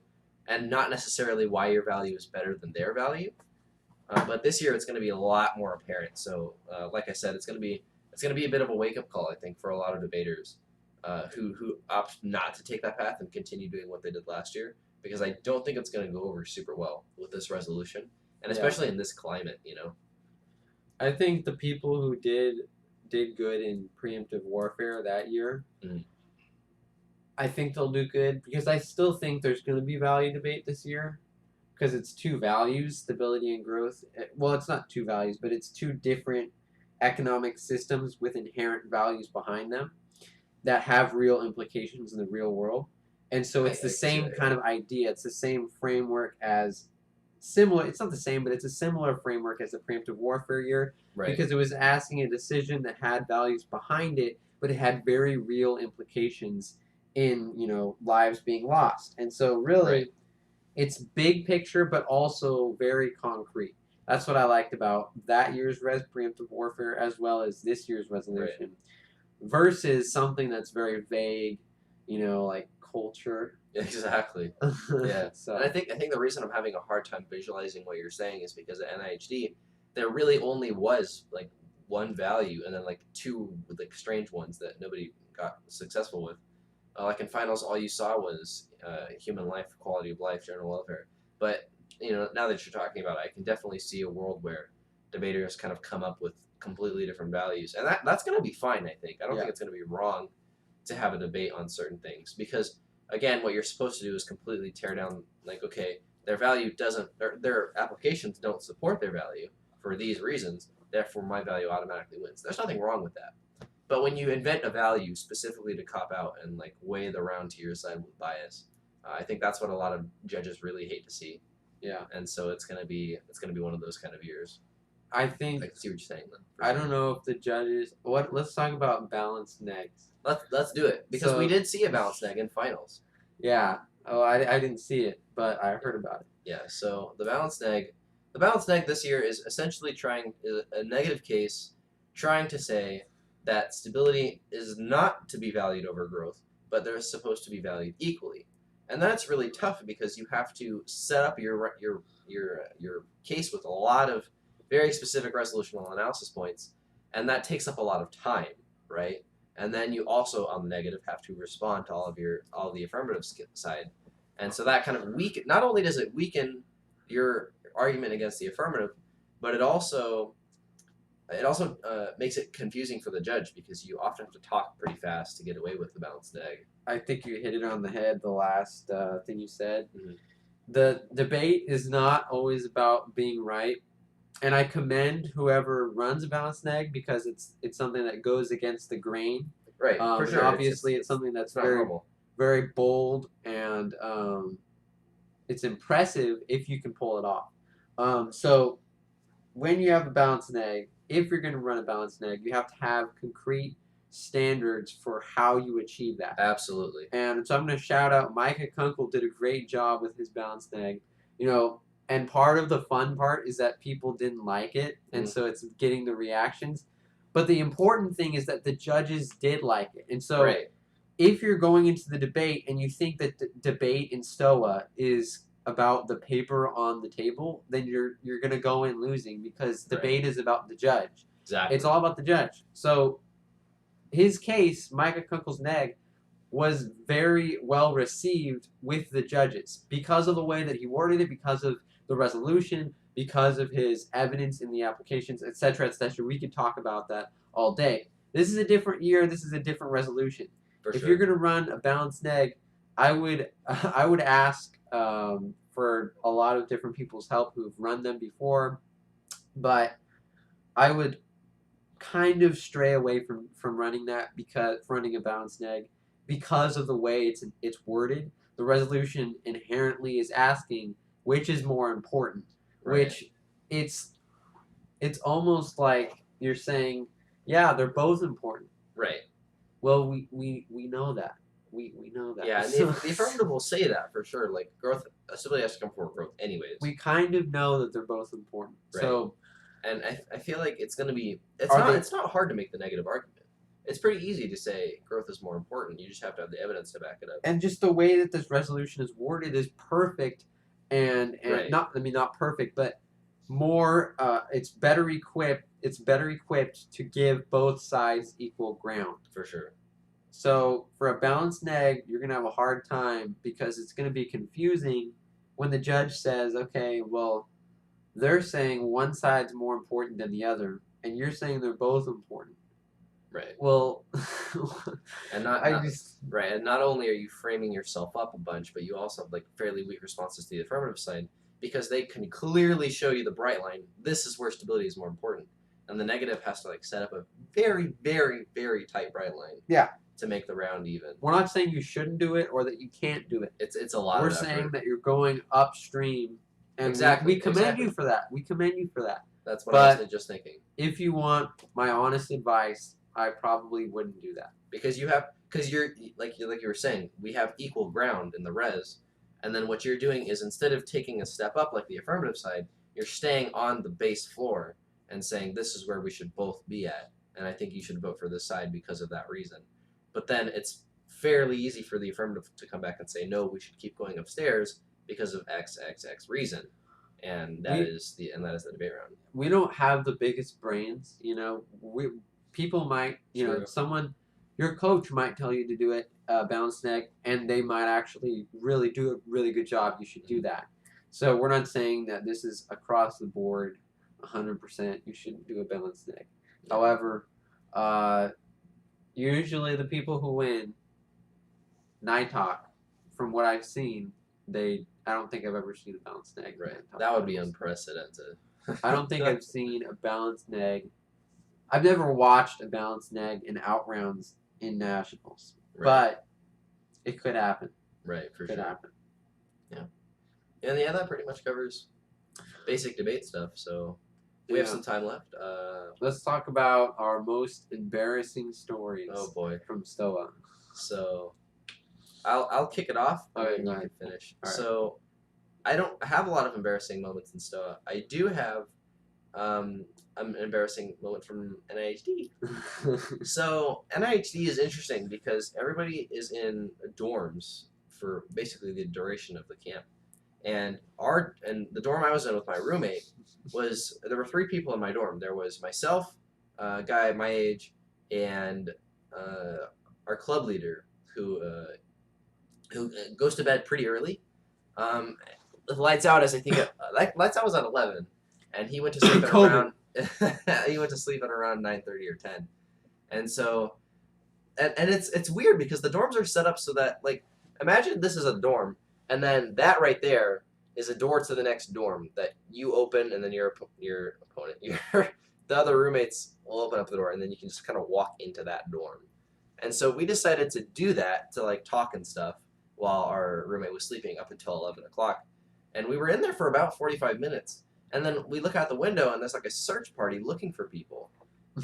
and not necessarily why your value is better than their value. But this year it's going to be a lot more apparent. So, like I said, it's going to be a bit of a wake up call, I think, for a lot of debaters who opt not to take that path and continue doing what they did last year, because I don't think it's going to go over super well with this resolution, and especially in this climate. I think the people who did good in preemptive warfare that year. Mm. I think they'll do good because I still think there's going to be value debate this year because it's two values, stability and growth. Well, it's not two values, but it's two different economic systems with inherent values behind them that have real implications in the real world. And so it's the same kind of idea. It's the same framework as similar. It's not the same, but it's a similar framework as the preemptive warfare year. Right. Because it was asking a decision that had values behind it, but it had very real implications in lives being lost. And so really, it's big picture, but also very concrete. That's what I liked about that year's preemptive warfare as well as this year's resolution, versus something that's very vague, like culture. Exactly. Yeah. So and I think the reason I'm having a hard time visualizing what you're saying is because at NIHD there really only was like one value and then like two like strange ones that nobody got successful with. Like in finals, all you saw was human life, quality of life, general welfare. But now that you're talking about it, I can definitely see a world where debaters kind of come up with completely different values, and that's going to be fine. I think. I don't think it's going to be wrong to have a debate on certain things because, again, what you're supposed to do is completely tear down. Like, okay, their value doesn't, their applications don't support their value for these reasons. Therefore, my value automatically wins. There's nothing wrong with that. But when you invent a value specifically to cop out and like weigh the round to your side with bias, I think that's what a lot of judges really hate to see. Yeah. And so it's gonna be one of those kind of years. I think. I can see what you're saying. I don't know if the judges. Let's talk about balanced negs. Let's do it because we did see a balanced neg in finals. Yeah. Oh, I didn't see it, but I heard about it. Yeah. So the balanced neg this year is essentially a negative case, trying to say that stability is not to be valued over growth, but they're supposed to be valued equally, and that's really tough because you have to set up your case with a lot of very specific resolutional analysis points, and that takes up a lot of time, right? And then you also, on the negative, have to respond to all the affirmative side, and so that kind of not only does it weaken your argument against the affirmative, but it also makes it confusing for the judge because you often have to talk pretty fast to get away with the balanced neg. I think you hit it on the head, the last thing you said. Mm-hmm. The debate is not always about being right, and I commend whoever runs a balanced neg because it's something that goes against the grain. Right. For sure. Obviously, it's something that's very normal. Very bold, and it's impressive if you can pull it off. So when you have a balanced neg, if you're going to run a balanced neg, you have to have concrete standards for how you achieve that. Absolutely. And so I'm going to shout out Micah Kunkel did a great job with his balanced neg. You know, and part of the fun part is that people didn't like it, and so it's getting the reactions. But the important thing is that the judges did like it, and so Right. if you're going into the debate and you think that the debate in Stoa is about the paper on the table, then you're gonna go in losing because debate is about the judge. Exactly. It's all about the judge. So his case, Micah Kunkel's neg, was very well received with the judges because of the way that he worded it, because of the resolution, because of his evidence in the applications, etc., etc. We could talk about that all day. This is a different year. This is a different resolution. If you're going to run a balanced neg, I would ask for a lot of different people's help who've run them before, but I would kind of stray away from running that because running a balanced neg because of the way it's worded. The resolution inherently is asking which is more important, which it's almost like you're saying, yeah, they're both important. Right. Well, we know that. We know that. Yeah, and the affirmative will say that for sure. Like growth, stability has to come before growth, anyways. We kind of know that they're both important. Right. So, and I feel like it's going to be. It's not hard to make the negative argument. It's pretty easy to say growth is more important. You just have to have the evidence to back it up. And just the way that this resolution is worded is perfect, and not perfect, but more. It's better equipped. It's better equipped to give both sides equal ground. For sure. So for a balanced neg, you're gonna have a hard time because it's gonna be confusing when the judge says, "Okay, well, they're saying one side's more important than the other, and you're saying they're both important." Right. Well, and not only are you framing yourself up a bunch, but you also have like fairly weak responses to the affirmative side because they can clearly show you the bright line. This is where stability is more important, and the negative has to like set up a very, very, very tight bright line. Yeah. To make the round even. We're not saying you shouldn't do it or that you can't do it. It's a lot. We're saying that you're going upstream, and we commend you for that. We commend you for that. That's what I was just thinking. If you want my honest advice, I probably wouldn't do that because you're like you were saying, we have equal ground in the res, and then what you're doing is instead of taking a step up like the affirmative side, you're staying on the base floor and saying this is where we should both be at, and I think you should vote for this side because of that reason. But then it's fairly easy for the affirmative to come back and say, no, we should keep going upstairs because of X reason. And that is the debate round. We don't have the biggest brains, you know. People might, you know, your coach might tell you to do it, balanced neg, and they might actually really do a really good job. You should do that. So we're not saying that this is across the board, 100%. You shouldn't do a balanced neg. Yeah. However, usually the people who win NIHD, from what I've seen, I don't think I've ever seen a balanced neg. Right. That would be unprecedented. I don't think I've seen a balanced neg. I've never watched a balanced neg in out-rounds in nationals. Right. But it could happen. Right, for sure. Could happen. Yeah. And yeah, that pretty much covers basic debate stuff, so we have some time left. Let's talk about our most embarrassing stories. Oh boy, from Stoa. So, I'll kick it off. Okay, you can finish. Right. So, I don't have a lot of embarrassing moments in Stoa. I do have an embarrassing moment from NIHD. So NIHD is interesting because everybody is in dorms for basically the duration of the camp. And the dorm I was in with my roommate there were 3 people in my dorm. There was myself, a guy my age, and our club leader who goes to bed pretty early. Lights out as I think lights out was at 11, and he went to sleep at around 9:30 or 10. And so and it's weird because the dorms are set up so that, like, imagine this is a dorm, and then that right there is a door to the next dorm that you open, and then your opponent, the other roommates will open up the door, and then you can just kind of walk into that dorm. And so we decided to do that, to like talk and stuff while our roommate was sleeping up until 11 o'clock. And we were in there for about 45 minutes. And then we look out the window, and there's like a search party looking for people.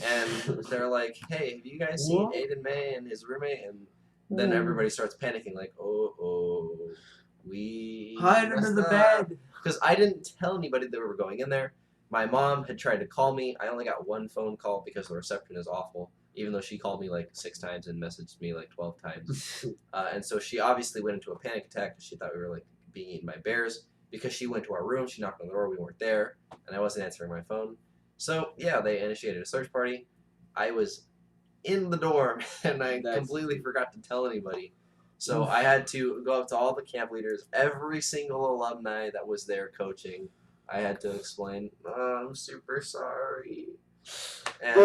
And they're like, "Hey, have you guys seen What? Aiden May and his roommate?" And then everybody starts panicking, like, "Oh, we Hide under messed the up." bed. Because I didn't tell anybody that we were going in there. My mom had tried to call me. I only got one phone call because the reception is awful, even though she called me like 6 times and messaged me like 12 times. And so she obviously went into a panic attack because she thought we were like being eaten by bears. Because she went to our room, she knocked on the door, we weren't there, and I wasn't answering my phone. So yeah, they initiated a search party. I was in the dorm and I completely forgot to tell anybody. So I had to go up to all the camp leaders, every single alumni that was there coaching. I had to explain, oh, I'm super sorry. And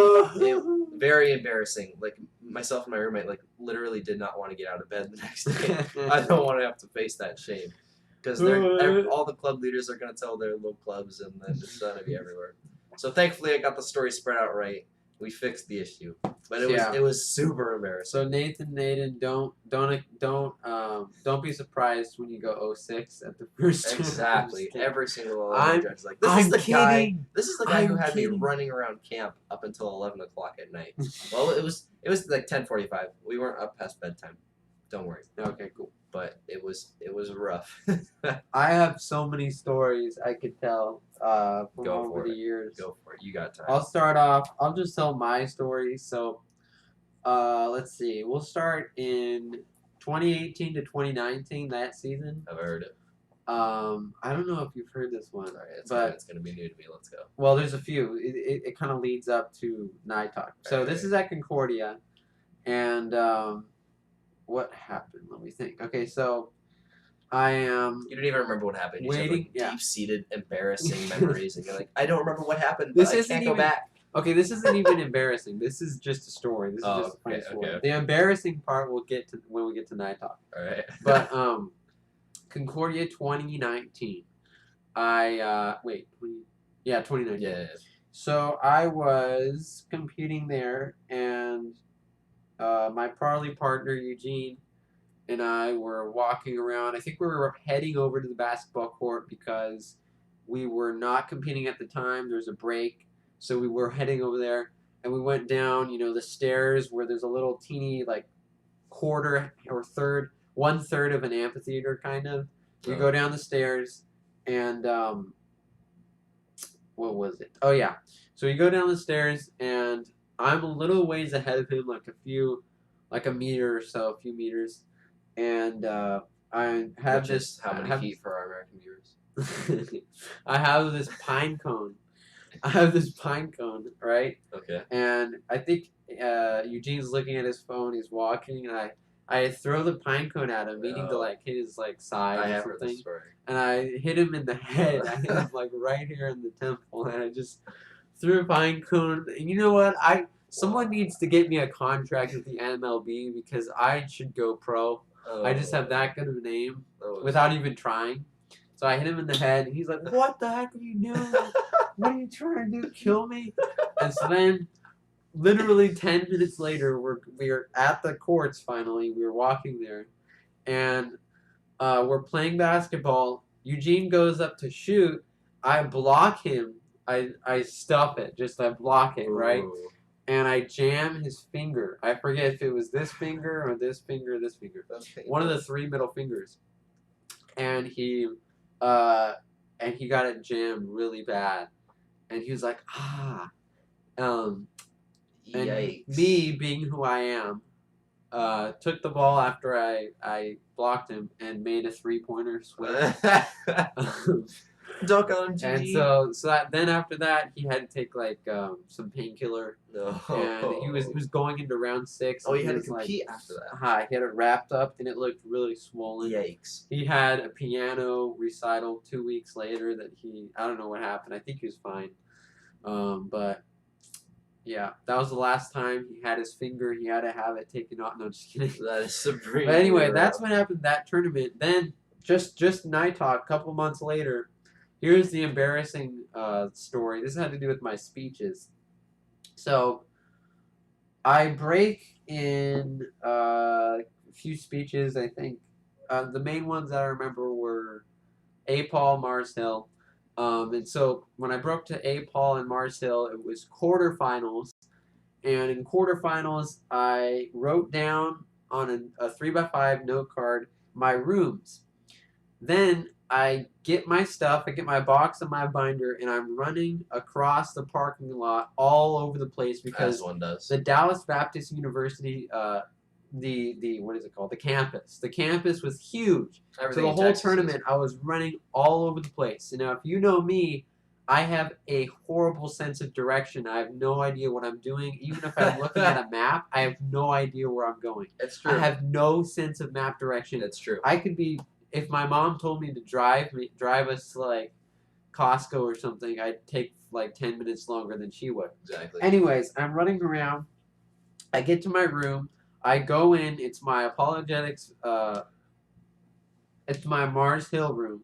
it very embarrassing. Like myself and my roommate like literally did not want to get out of bed the next day. I don't want to have to face that shame. Because all the club leaders are going to tell their little clubs, and then it's going to be everywhere. So thankfully, I got the story spread out right. We fixed the issue, but it was super embarrassing. So Nathan and Aiden, don't be surprised when you go 06 at the first. Exactly. Every single I'm judge is like, this is the guy. kidding. This is the guy who had me kidding. running around camp up until 11 o'clock at night. Well, it was like 10:45. We weren't up past bedtime. Don't worry. Okay, cool. But it was rough. I have so many stories I could tell from Go over for the it. years. Go for it. You got time. I'll start off. I'll just tell my story. So, let's see. We'll start in 2018 to 2019, that season. I've heard it. I don't know if you've heard this one, but it's gonna be new to me. Let's go. Well, there's a few. It kind of leads up to Night Talk. So this is at Concordia, and what happened? Let me think. Okay, so I am. You don't even remember what happened. You waiting. have like deep-seated, embarrassing memories, and you're like, I don't remember what happened. This but I isn't can't go even- back. Okay, this isn't even embarrassing. This is just a story. This is just a funny story. Okay. The embarrassing part we'll get to when we get to Night Talk. All right. But Concordia 2019. 2019. Yeah. So I was competing there, and my Parley partner Eugene and I were walking around. I think we were heading over to the basketball court because we were not competing at the time. There's a break, so we were heading over there, and we went down, the stairs where there's a little teeny like quarter or one third of an amphitheater kind of. You go down the stairs, and what was it? Oh yeah. So you go down the stairs, and I'm a little ways ahead of him, like a meter or so, a few meters, and I have How many feet for our American viewers? I have this pine cone. Right? Okay. And I think Eugene's looking at his phone. He's walking, and I throw the pine cone at him, meaning to like hit his like side I or have heard something. this story. And I hit him in the head. I hit him like right here in the temple, and I just threw a pine cone. And you know what? Someone needs to get me a contract with the MLB because I should go pro. I just have that good of a name without even trying. So I hit him in the head, and he's like, "What the heck are you doing? What are you trying to do? Kill me?" And so then, literally 10 minutes later, we're at the courts finally. We were walking there, and we're playing basketball. Eugene goes up to shoot. I block him. I stuff it. I block it, right? And I jam his finger. I forget if it was this finger or this finger or this finger. One of the 3 middle fingers. And he got it jammed really bad. And he was like, and Yikes. me, being who I am, took the ball after I blocked him and made a 3-pointer swing. Dunk on GG. And so then after that, he had to take like some painkiller. No. And he was going into round 6. Oh, he had to compete after that. He had it wrapped up, and it looked really swollen. Yikes. He had a piano recital 2 weeks later that I don't know what happened. I think he was fine. But yeah, that was the last time he had his finger. He had to have it taken off. No, just kidding. That is supreme. But anyway, that's what happened that tournament. Then just Night Talk, a couple months later, here's the embarrassing story. This had to do with my speeches. So I break in a few speeches, I think. The main ones that I remember were A. Paul Mars Hill. And so when I broke to A. Paul and Mars Hill, it was quarterfinals. And in quarterfinals, I wrote down on a 3x5 note card my rooms. Then I get my stuff, I get my box and my binder, and I'm running across the parking lot all over the place because As one does. the Dallas Baptist University, the what is it called? The campus. The campus was huge. Everything So the in whole Texas tournament, is. I was running all over the place. And now, if you know me, I have a horrible sense of direction. I have no idea what I'm doing. Even if I'm looking at a map, I have no idea where I'm going. It's true. I have no sense of map direction. It's true. I could be, if my mom told me to drive us to like Costco or something, I'd take like 10 minutes longer than she would. Exactly. Anyways, I'm running around. I get to my room. I go in. It's my apologetics. It's my Mars Hill room.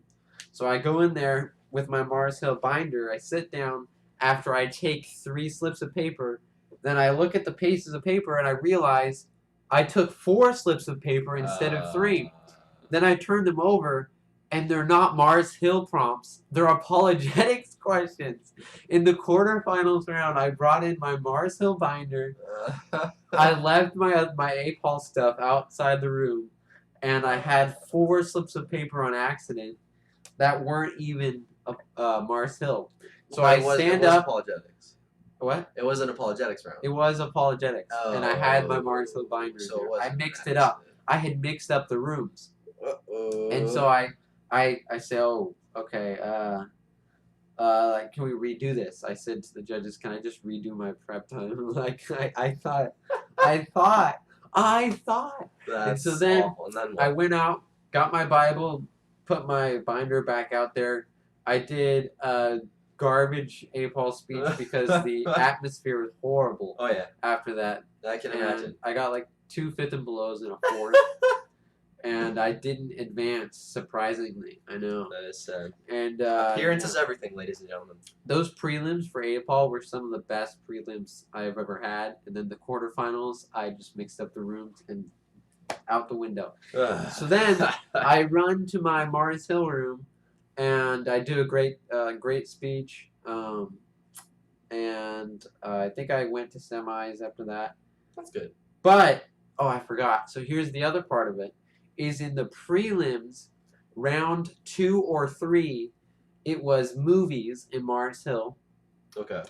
So I go in there with my Mars Hill binder. I sit down after I take 3 slips of paper. Then I look at the pieces of paper and I realize I took 4 slips of paper instead of 3. Then I turn them over and they're not Mars Hill prompts. They're apologetics questions. In the quarterfinals round, I brought in my Mars Hill binder. I left my APOL stuff outside the room, and I had 4 slips of paper on accident that weren't even Mars Hill. So I stand up. Apologetics. What? It wasn't apologetics round. It was apologetics, and I had my Mars Hill binder. So there. I mixed it up. I had mixed up the rooms, and so I say, oh, okay. Like, can we redo this? I said to the judges, can I just redo my prep time? Like, I thought. That's and so then awful. And then what? I went out, got my Bible, put my binder back out there. I did a garbage APOL speech because the atmosphere was horrible. Oh yeah. After that, I can imagine. I got like 2 5th and belows and a 4th. And I didn't advance, surprisingly. I know. That is sad. And appearance is everything, ladies and gentlemen. Those prelims for APOL were some of the best prelims I've ever had. And then the quarterfinals, I just mixed up the rooms and out the window. So then I run to my Mars Hill room, and I do a great speech. And I think I went to semis after that. That's good. But, oh, I forgot. So here's the other part of it. Is in the prelims, round 2 or 3, it was movies in Mars Hill. Okay.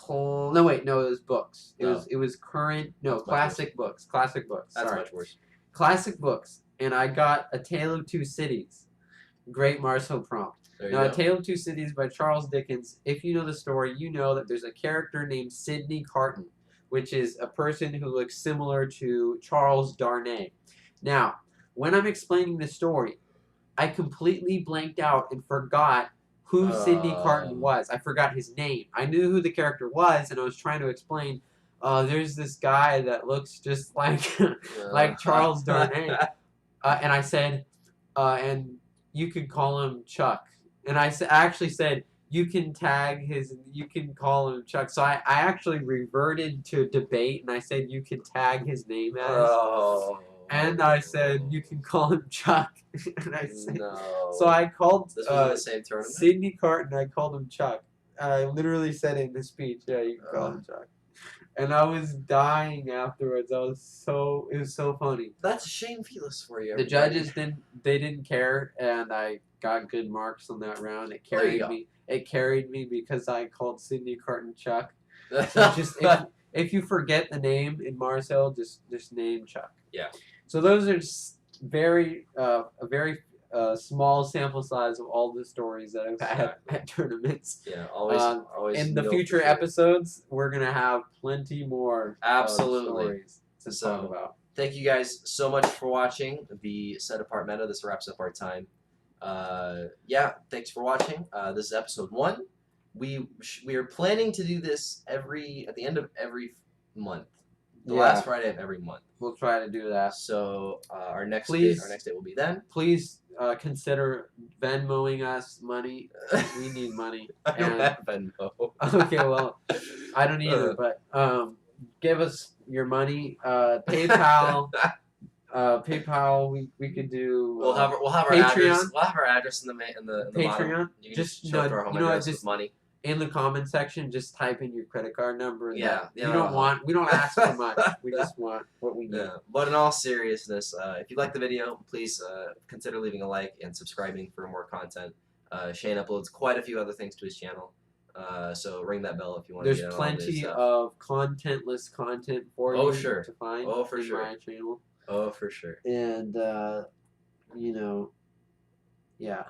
No, wait, no, it was books. It was current, no, classic books. Classic books. That's sorry. much worse. Classic books. And I got A Tale of Two Cities. Great Mars Hill prompt. Now, A Tale of Two Cities by Charles Dickens. If you know the story, you know that there's a character named Sidney Carton, which is a person who looks similar to Charles Darnay. Now, when I'm explaining the story, I completely blanked out and forgot who Sidney Carton was. I forgot his name. I knew who the character was, and I was trying to explain, there's this guy that looks just like like Charles Darnay. And I said, and you could call him Chuck. And I actually said, you can call him Chuck. So I actually reverted to debate, and I said, you can tag his name as. And I said, you can call him Chuck. And I said, no. So I called this was in the same tournament? Sidney Carton. I called him Chuck. I literally said it in the speech. Yeah, you can call him Chuck. And I was dying afterwards. It was so funny. That's a shame, Felis, for you. The judges didn't care, and I got good marks on that round. It carried me. It carried me because I called Sidney Carton Chuck. So just if you forget the name in Mars Hill, just name Chuck. Yeah. So those are just a very small sample size of all the stories that I've had at tournaments. Yeah, always. In the future episodes, we're gonna have plenty more stories to talk about. Thank you guys so much for watching the Set Apart Meta. This wraps up our time. Thanks for watching. This is episode 1. We are planning to do this at the end of every month. The last Friday of every month. We'll try to do that. So our next date will be then. Please consider Venmoing us money. We need money. I don't have Venmo. Okay, well, I don't either. But give us your money. PayPal. PayPal. We could do. We'll have our Patreon. address. We'll have our address in the bottom. Patreon. You can just show up to our home address with money. In the comment section, just type in your credit card number. And Yeah, we don't ask for much. We just want what we need. Yeah. But in all seriousness, if you like the video, please consider leaving a like and subscribing for more content. Shane uploads quite a few other things to his channel, so ring that bell if you want to get on all this There's plenty stuff. of contentless content for you to find in my channel. Oh, for sure. And yeah.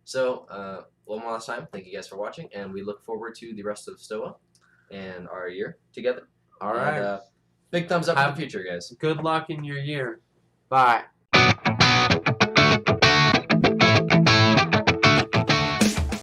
So, one more last time, thank you guys for watching, and we look forward to the rest of Stoa and our year together. All right. And, big thumbs up for the future, guys. Good luck in your year. Bye.